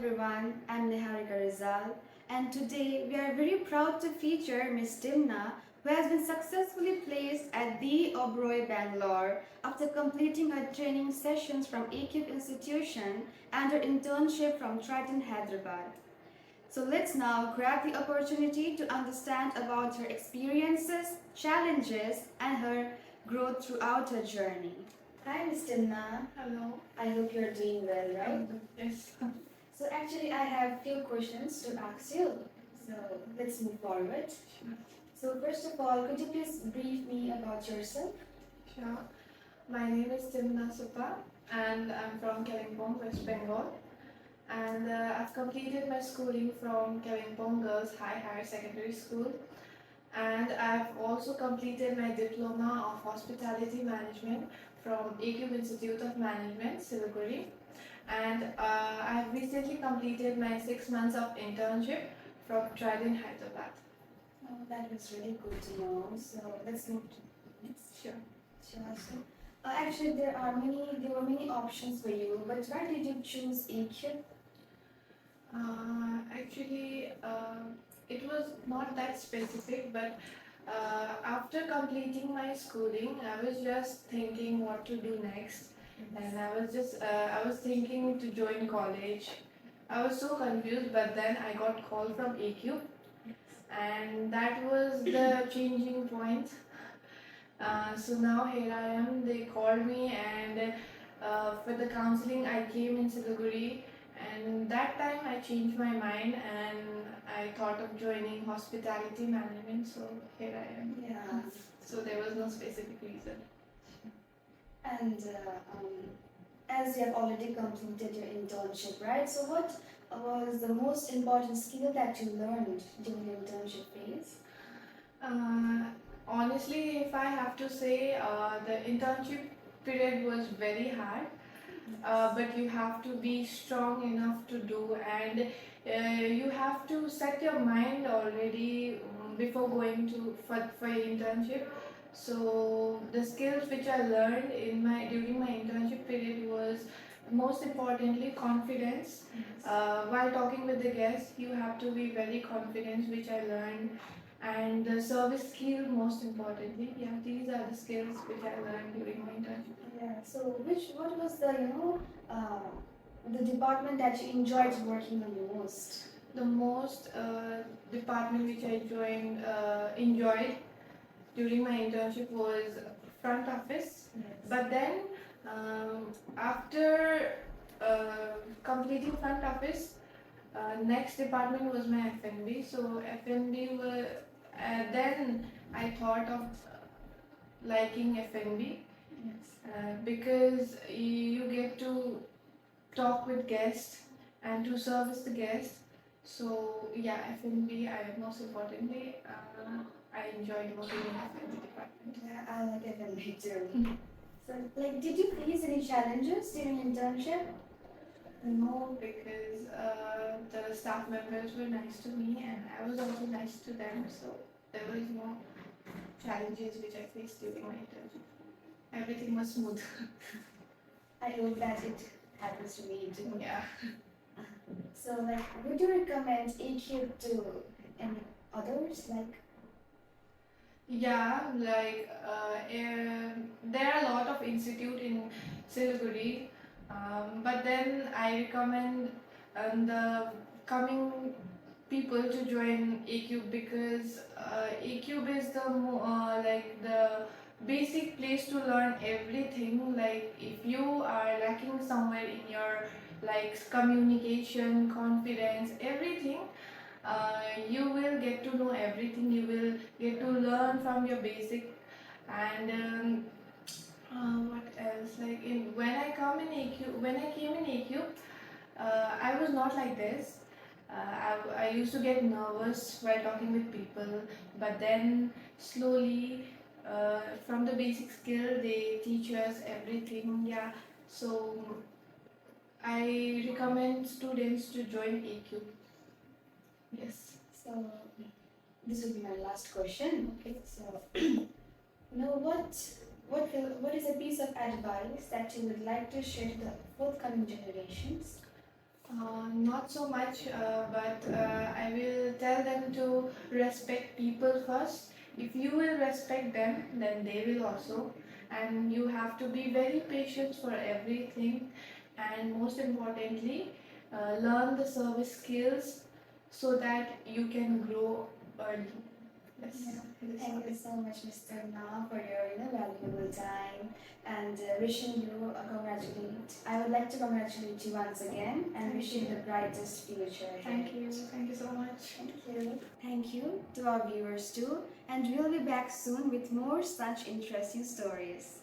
everyone, I'm Niharika Rizal, and today we are very proud to feature Miss Timna, who has been successfully placed at the Oberoi Bangalore after completing her training sessions from Aqube Institution and her internship from Triton Hyderabad. So let's now grab the opportunity to understand about her experiences, challenges, and her growth throughout her journey. Hi, Miss Timna. Hello. I hope you're doing well, right? Yes. So actually, I have few questions to ask you. So let's move forward. Sure. So first of all, could you please brief me about yourself? Sure. My name is Timna Subba and I'm from Kalimpong, West Bengal. And I've completed my schooling from Kalimpong Girls Higher Secondary School. And I've also completed my diploma of hospitality management from Aqube Institute of Management, Siliguri. And I've recently completed my 6 months of internship from Trident, Hyderabad. Oh, that was really good to know. So let's move to next. Sure. Sure. So, actually, there were many options for you, but why did you choose AQ? Actually, it was not that specific, but after completing my schooling, I was just thinking what to do next, and I was thinking to join college. I was so confused, but then I got call from AQ, and that was the changing point. So now here I am. They called me, and for the counseling, I came in Siliguri. And that time I changed my mind and I thought of joining hospitality management. So here I am. Yeah. So there was no specific reason. And as you have already completed your internship, right? So what was the most important skill that you learned during your internship phase? Uh, Honestly, if I have to say, the internship period was very hard. But you have to be strong enough to do, and you have to set your mind already before going to for your internship. So the skills which I learned in my during my internship period was most importantly confidence. While talking with the guests, you have to be very confident, which I learned, and the service skill most importantly. Yeah, these are the skills which I learned during my internship. Yeah. So what was the department that you enjoyed working the most? The most department which I enjoyed during my internship was front office. Yes. But then after completing front office, next department was my F&B. So F&B were then I thought of liking F&B Yes. because you get to talk with guests and to service the guests. So yeah, F&B. Most importantly, I enjoyed working in F&B department. Yeah, I like F&B too. So, like, did you face any challenges during internship? No, because the staff members were nice to me and I was also nice to them. So there was no challenges which I faced during my internship. Everything was smooth. I hope that it happens to me too. Yeah. So, like, would you recommend AQ to any others? Like, Yeah, like there are a lot of institute in Siliguri, but then I recommend the coming people to join ACube because ACube is like the basic place to learn everything. Like if you are lacking somewhere in your like communication, confidence, everything, you will get to know everything. You will get to learn from your basic and what else? Like in when I came in AQ, I was not like this. I used to get nervous while talking with people, but then slowly, from the basic skill, they teach us everything. Yeah, so I recommend students to join AQ. Yes. so this will be my last question. Okay, so what is a piece of advice that you would like to share to the forthcoming generations? Not so much, but I will tell them to respect people first. If you will respect them, then they will also. And you have to be very patient for everything. And most importantly, learn the service skills so that you can grow early. Yes. Yeah. Thank you so much, Mr. Na, for your valuable time and wishing you a congratulate. I would like to congratulate you once again and Thank wish you you. the brightest future ahead. Thank you. Thank you so much. Thank you. Thank you to our viewers too, and we'll be back soon with more such interesting stories.